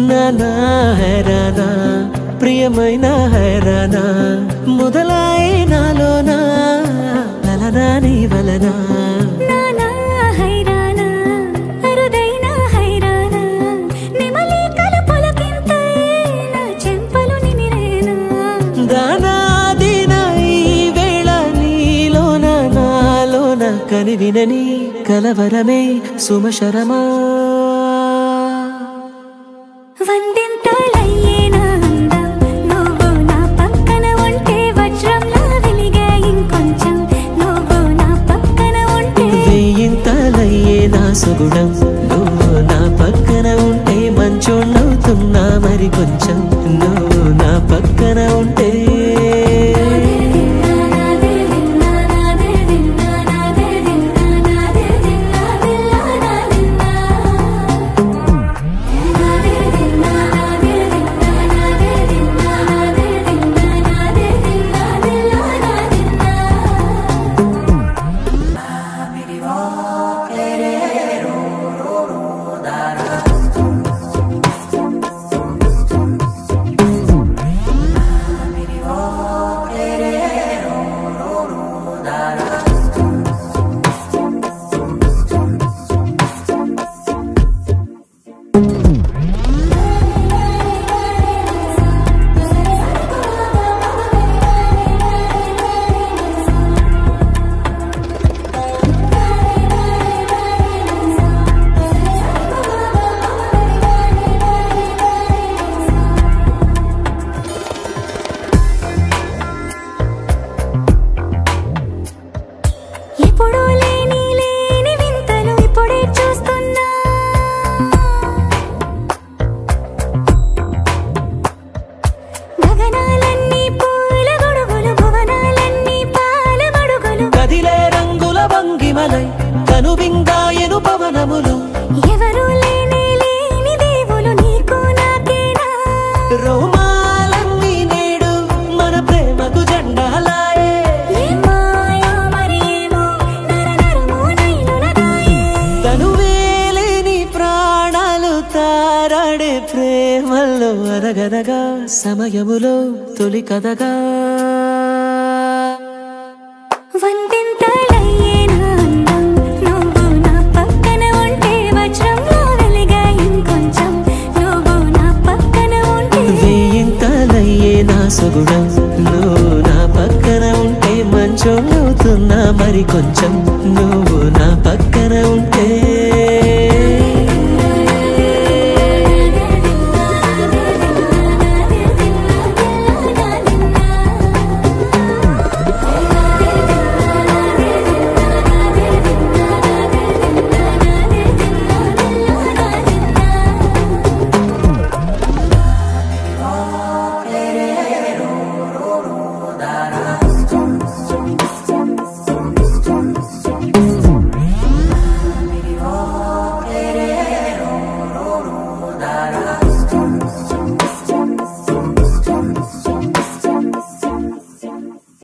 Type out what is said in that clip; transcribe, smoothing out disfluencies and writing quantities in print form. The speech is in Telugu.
నానా హైరానా ప్రియమైన హైరానా మొదలై నాలోనా లలనా నీ వలనా నానా హైరానా అరుదైన హైరానా నిమలి కలుపులకింతై నా చెంపలు నిమిరేనా దానా దీనా ఈ వేళ నీలోన నాలోన కనివినని కలవరమే సుమశరమా వందింతలయ్యేనా అందం నువ్వు నా పక్కన ఉంటే వజ్రంలా వెలిగే ఇంకొంచెం నువ్వు నా పక్కన ఉంటే వెయ్యింతలయ్యే నా సుగుణం నువ్వు నా పక్కన ఉంటే మంచోళ్ళవుతున్నా మరి కొంచెం నువ్వు నా పక్కన ఉంటే ఎప్పుడూ లేని వింతలు ఇప్పుడే చూస్తున్నా గగనాలన్నీ పూల గొడుగులు భువనాలన్నీ పాల మడుగులు కదిలే రంగుల భంగిమలై కనువిందాయను పవనములు ఎవరూ లేని దేవులు నీకు నాకేనా రోమాలన్నీ నేడు మన ప్రేమకు జెండాలాయే మాయో మరి ఏమో నరనరమో నైలునదాయే తనువేలేని ప్రాణాలు తారాడే ప్రేమల్లో అనగనగా సమయములో తొలి కథగా వందింతలయ్యేనా అందం నువ్వు నా పక్కన ఉంటే వజ్రంలా వెలిగే ఇంకొంచెం నువ్వు నా పక్కన ఉంటే వెయ్యింతలయ్యే నా సుగుణం నువ్వు నా పక్కన ఉంటే మంచోళ్ళవుతున్నా మరి కొంచెం నువ్వు